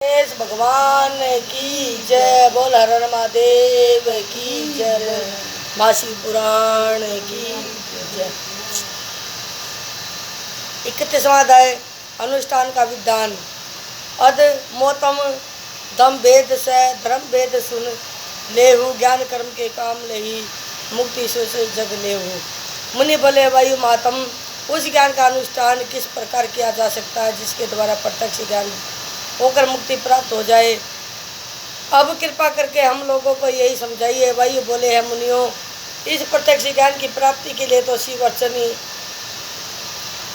गणेश भगवान की जय। बोल हर हर महादेव की जय। मासी पुराण की जय। 31वां अध्याय अनुष्ठान का विधान। अद मोतम दम भेद से धर्म भेद सुन लेहु, ज्ञान कर्म के काम लेही मुक्ति से जग लेहु। मुनि बोले, वायु मातम, उस ज्ञान का अनुष्ठान किस प्रकार किया जा सकता है जिसके द्वारा प्रत्यक्ष ज्ञान होकर मुक्ति प्राप्त हो जाए। अब कृपा करके हम लोगों को यही समझाइए। वायु बोले हैं, मुनियों, इस प्रत्यक्ष ज्ञान की प्राप्ति के लिए तो शिव अर्चन ही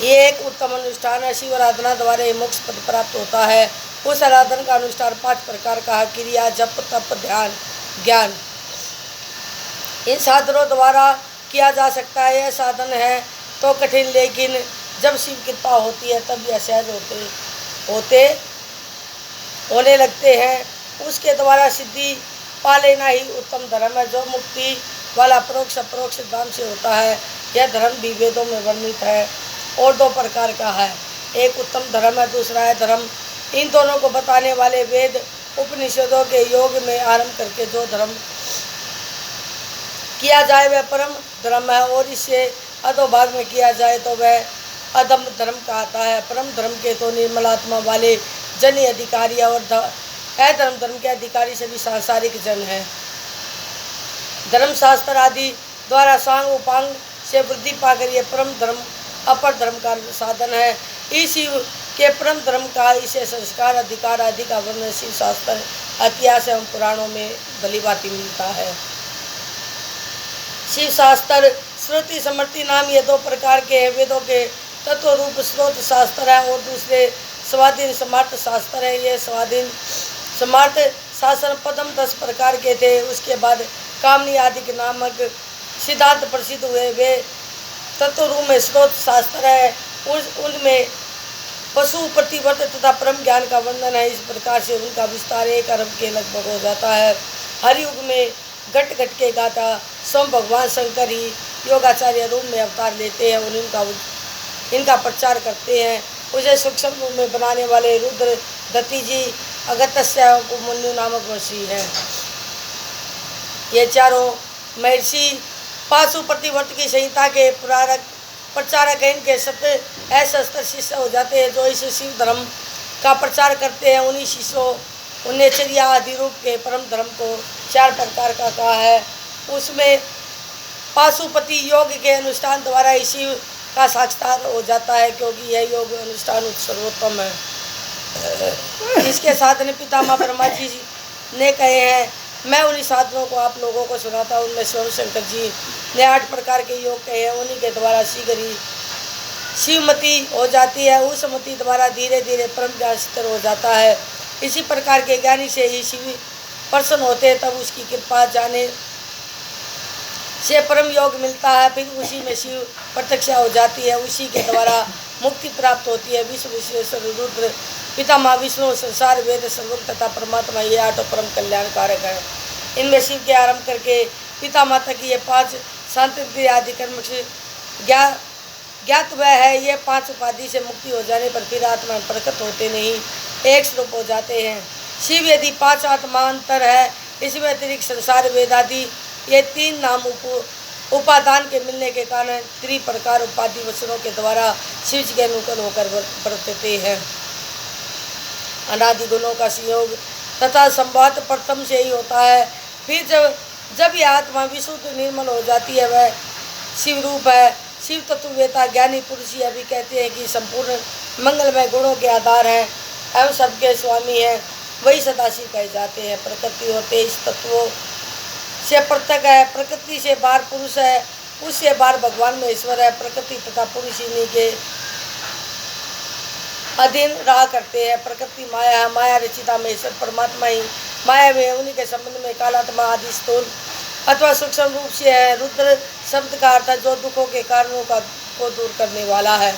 ये एक उत्तम अनुष्ठान है। शिव आराधना द्वारा मोक्ष पद प्राप्त होता है। उस आराधना का अनुष्ठान 5 प्रकार का है: क्रिया, जप, तप, ध्यान, ज्ञान। इन साधनों द्वारा किया जा सकता है। यह साधन है तो कठिन, लेकिन जब शिव कृपा होती है तब यह सहज होने लगते हैं। उसके द्वारा सिद्धि पा लेना ही उत्तम धर्म है, जो मुक्ति वाला परोक्ष अपरोक्ष धाम से होता है। यह धर्म भी वेदों में वर्णित है और 2 प्रकार का है। एक उत्तम धर्म है, दूसरा है धर्म। इन दोनों को बताने वाले वेद उपनिषदों के योग में आरंभ करके जो धर्म किया जाए वह परम धर्म है, और इससे अधोभाग में किया जाए तो वह अधम धर्म कहता है। परम धर्म के तो निर्मल आत्मा वाले जन ही अधिकारी और अधर्म धर्म के अधिकारी सभी सांसारिक जन हैं। धर्मशास्त्र आदि द्वारा सांग उपांग से वृद्धि पाकर ये परम धर्म अपर धर्म का साधन है। इसी के परम धर्म का इसे संस्कार अधिकार आदि का वर्णन शिव शास्त्र, इतिहास एवं पुराणों में भलीभांति मिलता है। शिव शास्त्र श्रुति समृति नाम ये 2 प्रकार के हैं। वेदों के तत्व रूप स्रोत शास्त्र है और दूसरे स्वाधीन समार्थ शास्त्र है। ये स्वाधीन समार्थ शास्त्र पदम 10 प्रकार के थे। उसके बाद कामनी आदि के नामक सिद्धांत प्रसिद्ध हुए। वे तत्व रूप में स्रोत शास्त्र है। उनमें पशु प्रतिवर्त तथा परम ज्ञान का वर्णन है। इस प्रकार से उनका विस्तार 1 अरब के लगभग हो जाता है। हर युग में घट घट के गाथा स्वयं भगवान शंकर ही योगाचार्य रूप में अवतार लेते हैं और इनका प्रचार करते हैं। उसे सूक्ष्म रूप में बनाने वाले रुद्र दत्ती जी अगस्त्य उपमन्यु नामक ऋषि हैं। ये चारों महर्षि पाशु प्रतिवर्त की संहिता के प्रचारक हैं। इनके सत्य अशस्त्र शिष्य हो जाते हैं जो इस शिव धर्म का प्रचार करते हैं। उन्हीं शिष्यों उन्नेचर्या आदि रूप के परम धर्म को 4 प्रकार का कहा है। उसमें पाशुपति योग के अनुष्ठान द्वारा ही शिव का साक्षात्कार हो जाता है, क्योंकि यह योग अनुष्ठान सर्वोत्तम है। इसके साधन पितामह ब्रह्मा जी ने कहे हैं। मैं उन्हीं साधनों को आप लोगों को सुनाता हूँ। उनमें स्वयं शंकर जी ने 8 प्रकार के योग कहे हैं। उन्हीं के द्वारा शीघ्र ही शिवमति हो जाती है। उस मति द्वारा धीरे धीरे परम ज्ञान स्थिर हो जाता है। इसी प्रकार के ज्ञानी से ही शिव प्रसन्न होते हैं, तब उसकी कृपा जाने से परम योग मिलता है। फिर उसी में शिव प्रत्यक्ष हो जाती है। उसी के द्वारा मुक्ति प्राप्त होती है। विश्व विश्वेश्वर रुद्र पितामह विष्णु संसार वेद सर्वोक्त तथा परमात्मा ये 8 परम कल्याण कारक है। इनमें शिव के आरंभ करके पितामह तक ये 5 शांति आदि कर्म से ज्ञात वह है। ये 5 उपाधि से मुक्ति हो जाने पर फिर आत्मा प्रकट होते नहीं, एक स्वरूप हो जाते हैं। शिव यदि 5 आत्मांतर है। इसमें अतिरिक्त संसार वेद आदि ये 3 नाम उपादान के मिलने के कारण 3 प्रकार उपाधि वचनों के द्वारा शिव जी के अनुकूल होकर बरतते हैं। अनादि गुणों का संयोग तथा संवाद प्रथम से ही होता है। फिर जब यह आत्मा विशुद्ध निर्मल हो जाती है वह शिव रूप है। शिव तत्ववेता ज्ञानी पुरुष यह भी कहते हैं कि संपूर्ण मंगलमय गुणों के आधार हैं एवं सबके स्वामी हैं, वही सदाशिव कहे जाते हैं। प्रकृति और तेज तत्वों से पृथक है। प्रकृति से बाहर पुरुष है, उससे बाहर भगवान में ईश्वर है। प्रकृति तथा पुरुष इन्हीं के अधीन रहा करते हैं। प्रकृति माया है, माया रचिता में ईश्वर परमात्मा ही माया में, उन्हीं के संबंध में कालात्मा आदि स्थूल अथवा सूक्ष्म रूप से है। रुद्र शब्द का अर्थ है जो दुखों के कारणों को दूर करने वाला है।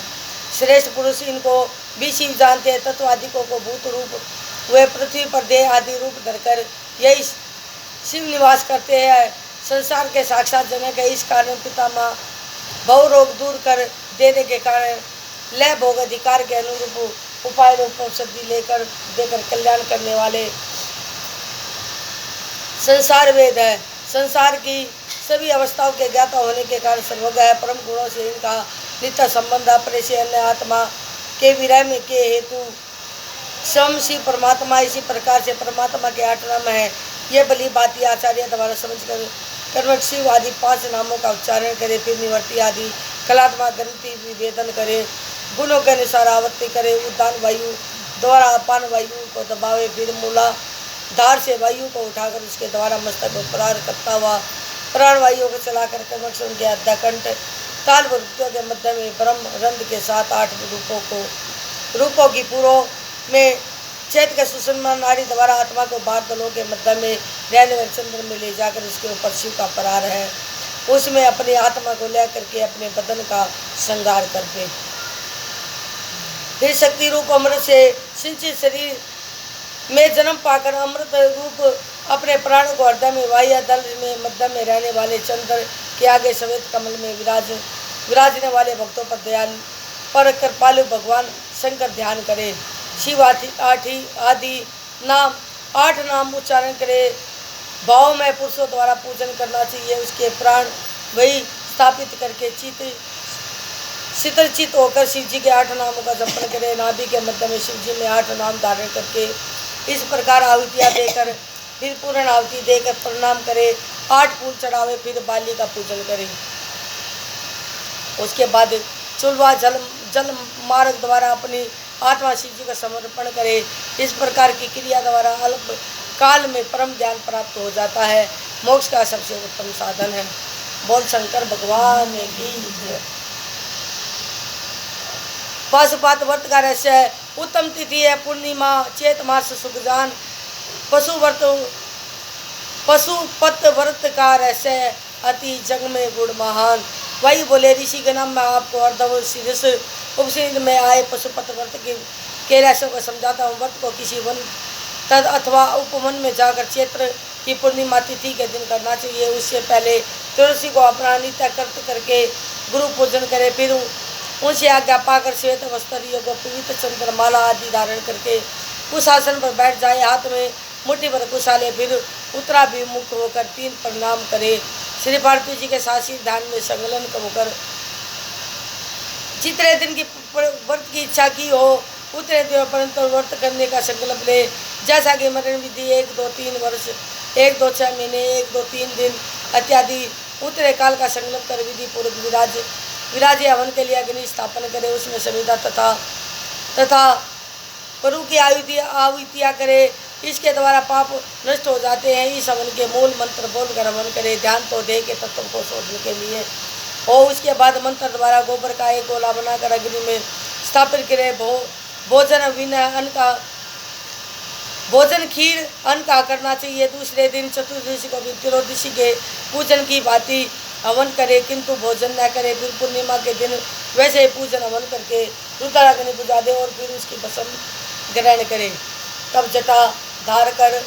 श्रेष्ठ पुरुष इनको भी शिव जानते हैं। तत्वादिकों को भूत रूप वे पृथ्वी पर देह आदि रूप धरकर यही शिव निवास करते हैं। संसार के साक्षात जनक है। इस कारण पितामह बहु रोग दूर कर देने के कारण लय भोग अधिकार के अनुरूप उपाय रूप औषधि देकर कल्याण करने वाले संसार वेद है। संसार की सभी अवस्थाओं के ज्ञाता होने के कारण सर्वज्ञ है। परम गुणों से इनका नित्य संबंध अपने से अन्य आत्मा के विरह में के हेतु स्वयं शिव परमात्मा इसी प्रकार से परमात्मा के 8 नाम है। यह भली बात आचार्य द्वारा समझकर कर्मठ शिव आदि 5 नामों का उच्चारण करे, फिर निवर्ति आदि कलात्मक ग्रंथि विभेदन करे, गुणों के अनुसार आवृत्ति करे, उद्दान वायु द्वारा अपान वायु को दबावे, फिर मूला धार से वायु को उठाकर उसके द्वारा मस्तक को प्रहार करता हुआ प्राण वायु को चलाकर कर्मठ उनके अध्याकंठ ताल वृत्तियों के मध्य में ब्रह्म रंध्र के साथ 8 रूपों की पूर्व में चैत के सुषमा नाड़ी द्वारा आत्मा को बादलों के मध्य में रहने वाले चंद्र में ले जाकर उसके ऊपर शिव का प्रहार है। उसमें अपनी आत्मा को ले करके अपने बदन का श्रृंगार करते। फिर शक्ति रूप अमृत से सिंचित शरीर में जन्म पाकर अमृत रूप अपने प्राण को हृदय में वायु दल में मध्य में रहने वाले चंद्र के आगे श्वेत कमल में विराजने वाले भक्तों पर दयाल पर कृपालु भगवान शंकर ध्यान करें। शिव आदि नाम 8 नाम उच्चारण करे। भाव में पुरुषों द्वारा पूजन करना चाहिए। उसके प्राण वही स्थापित करके चित होकर शिव जी के 8 नामों का जपन करे। नाभि के मध्य में शिव जी में 8 नाम धारण करके इस प्रकार आहुतियाँ देकर फिर पूर्ण आहुति देकर प्रणाम करे। 8 फूल चढ़ावे, फिर बाली का पूजन करे। उसके बाद चुलवा जल मार्ग द्वारा अपनी आत्मा शिव जी का समर्पण करे। इस प्रकार की क्रिया द्वारा अल्प काल में परम ज्ञान प्राप्त हो जाता है। मोक्ष का सबसे उत्तम साधन है। बोल शंकर भगवान की जय। पशुपात व्रत का रहस्य है। उत्तम तिथि है पूर्णिमा, चैत मास सुखजान। पशुपत व्रत का रहस्य है अति जग में गुण महान। वही बोले ऋषि के नाम में आपको अर्धव शीर्ष उपनिषद में आए पशुपत व्रत के रहस्यों को समझाता हूँ। व्रत को किसी वन तद अथवा उपवन में जाकर चैत्र की पूर्णिमा तिथि के दिन करना चाहिए। उससे पहले तुलसी को अपना नित्य कर्त करके गुरु पूजन करे। फिर उनसे आज्ञा पाकर श्वेत वस्त्र योग पवित्र चंद्रमाला आदि धारण करके कुछ आसन पर बैठ जाए। हाथ में मुट्ठी भर कुशा ले, फिर उत्तराभिमुख होकर 3 प्रणाम करे। श्री भारती जी के साक्षी ध्यान में संलग्न होकर जितने दिन की व्रत की इच्छा की हो उतने दिन परंतु व्रत करने का संकल्प ले। जैसा कि मरण विधि 1, 2, 3 वर्ष, 1, 2, 6 महीने, 1, 2, 3 दिन इत्यादि उतरे काल का संकल्प कर विधि पूर्वक विराजे हवन के लिए अग्नि स्थापन करे। उसमें संविदा तथा परु की आहुतियाँ करे। इसके द्वारा पाप नष्ट हो जाते हैं। इस हवन के मूल मंत्र बोलकर हवन करे। ध्यान तो देह के तत्व को शोधने के लिए और उसके बाद मंत्र द्वारा गोबर का एक गोला बनाकर अग्नि में स्थापित करे। भोजन खीर अन्न का करना चाहिए। दूसरे दिन चतुर्दशी को भी त्रयोदशी के पूजन की भांति हवन करे, किंतु भोजन न करे। फिर पूर्णिमा के दिन वैसे ही पूजन हवन करके रुद्राग्नि बुझा दे और फिर उसकी भस्म ग्रहण करे। तब जटा धार कर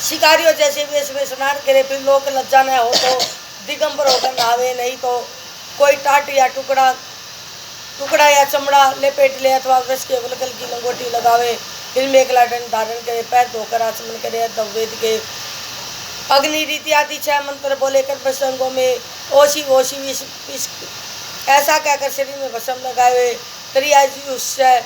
शिकारियों जैसे वेश में स्नान करे। फिर लोक लज्जा न हो तो दिगंबर होकर नहावे, नहीं तो कोई टाट या टुकड़ा या चमड़ा लपेट ले अथवा वृक्ष के वलकल की लंगोटी लगावे। फिर मेखला दंड धारण करे, पैर धोकर आचमन करे। तब वेद के अग्नि रीति आदि 6 मंत्र बोले कर प्रसंगों में ओशी ओशी ऐसा कहकर शरीर में भस्म लगावे। त्रियाजी उससे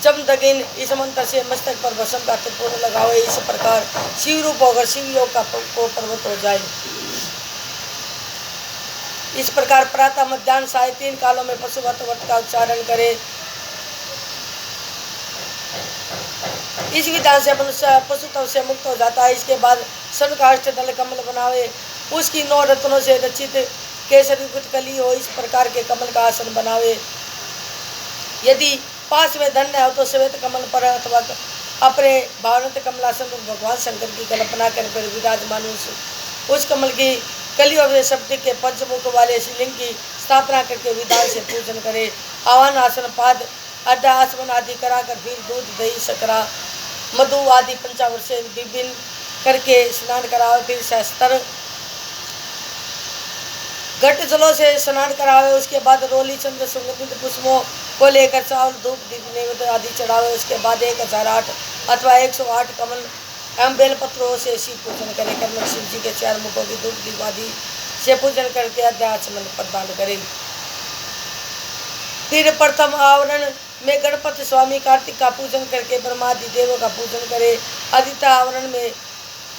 जमदगिन इस मंत्र से मस्तक पर भस्म का त्रिपुर लगावे। इस प्रकार शिव रूप होकर शिव योग को पर्वत हो जाए। इस प्रकार प्रातः मध्याह्न साय 3 कालों में पशुपत व्रत का उच्चारण करे। इस विधान से मनुष्य पशुत्व से मुक्त हो जाता है। इसके बाद सन का अष्टदल कमल बनावे। उसकी 9 रत्नों से रचित केसरी कली हो, इस प्रकार के कमल का आसन बनावे। यदि पास में धन है तो श्वेत कमल पर अथवा अपने भावनत कमलासन पर भगवान शंकर की कल्पना कर फिर विराजमान उस कमल की कलियों में शब्द के पंचमुख वाले शिवलिंग की स्थापना करके विधान से पूजन करे। आवाहन आसन पाद अर्ध आसमन आदि कराकर फिर दूध दही सकरा मधु आदि पंचावर से विभिन्न करके स्नान कराओ। फिर शस्त्र घट जलों से स्नान करावे, उसके बाद रोली चंद्र सुगंधित पुष्पों को लेकर चावल धूप दीप नैवेद्य आदि चढ़ावे। उसके बाद 1008 अथवा 108 कमल एवं बेलपत्रों से शिव पूजन करे। कर्मठ शिव जी के 4 मुखों की धूप दीप आदि से पूजन करके अध्यात्म प्रदान करे। फिर प्रथम आवरण में गणपति स्वामी कार्तिक का पूजन करके ब्रह्मादि देवों का पूजन करे। आदित्य आवरण में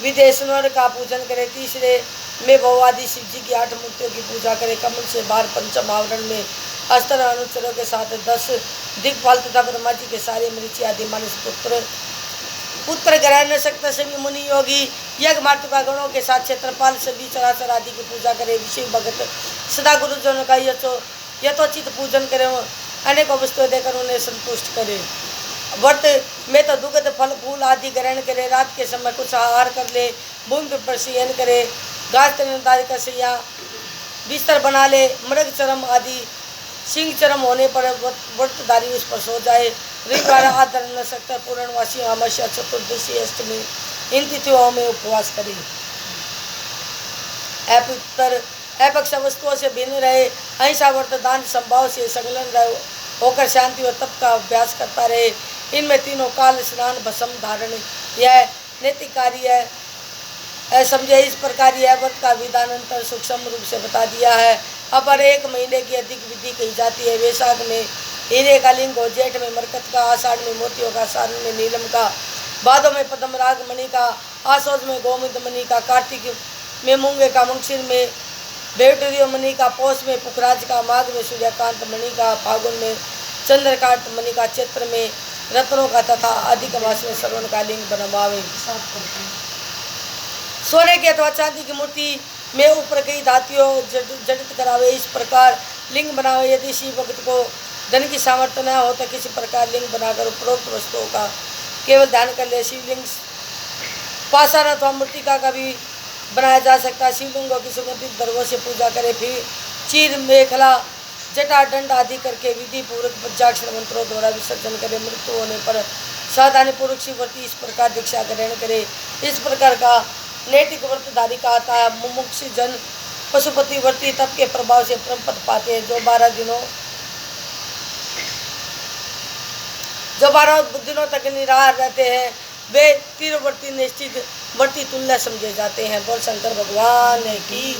विदेश्वर का पूजन करे। तीसरे में भवादि शिव जी की 8 मूर्तियों की पूजा करे। कमल से बाहर पंचम आवरण में अस्त्र अनुचरों के साथ 10 दिक्पाल तथा ब्रह्मा जी के सारे मरीचि आदि मानस पुत्र ग्रहण न सकता सभी मुनि योगी यज्ञ मातृका गणों के साथ क्षेत्रपाल सभी चराचर आदि की पूजा करे। विषय भगत सदा गुरुजनों का यथोचित पूजन करे, अनेकों वस्तुएं देकर उन्हें संतुष्ट करे। व्रत में तो दुग्ध फल फूल आदि ग्रहण करे। रात के समय कुछ आहार कर ले, भूमि पर शयन करे, घास तनदारी का सैया बिस्तर बना ले। मृग चरम आदि सिंह चरम होने पर व्रतधारी उस पर सो जाए। रविवार आदर न सकता पूर्णवासी अमावस्या चतुर्दशी अष्टमी इन तिथियों में उपवास करे। अपवित्र अपक्ष वस्तुओं से भिन्न रहे। अहिंसा व्रत दान संभाव से संलग्न रहे होकर शांति व तप का अभ्यास करता रहे। इनमें तीनों काल स्नान भस्म धारण यह नैतिक कार्य है। समझे इस प्रकार यह व्रत का विधान अंतर सूक्ष्म रूप से बता दिया है। अपर 1 महीने की अधिक विधि कही जाती है। वैशाख में हीरे का लिंग हो, जेठ में मरकत का, आषाढ़ में मोतियों का, सावन में नीलम का, भादों में पद्म राग मणि का, आसोज में गोमिद मणि का, कार्तिक में मूंगे का, मंगशीर में बेवटरियो मणि का, पौष में पुखराज का, माघ में सूर्यकांत मणि का, फागुन में चंद्रकांत मणि का, चैत्र में रत्नों का तथा अधिक मास में श्रवण का लिंग बनवावे। सोने की अथवा चांदी की मूर्ति में ऊपर कई धातुओं जड़ित करावे। इस प्रकार लिंग बनावे। यदि शिव भक्त को धन की सामर्थ्य न हो तो किसी प्रकार लिंग बनाकर उपरोक्त वस्तुओं का केवल ध्यान कर ले। शिवलिंग पाषाण अथवा मृतिका का भी बनाया जा सकता है। शिवलिंगों की सुगंधित द्रव्यों से पूजा करे। फिर चीर मेखला जटा दंड आदि करके विधि पूर्वक पंचाक्षर मंत्रों द्वारा विसर्जन करे। मृत्यु होने पर सावधानी पूर्वक शिवव्रती इस प्रकार दीक्षा ग्रहण करे। इस प्रकार का नैतिक व्रतधारी का आता है। मुमुक्षु जन पशुपति व्रती तप के प्रभाव से परम पद पाते हैं। जो 12 दिनों तक निराहार रहते हैं वे तीव्रवर्ती निश्चित वर्ती तुल्य समझे जाते हैं। बोल शंकर भगवान की।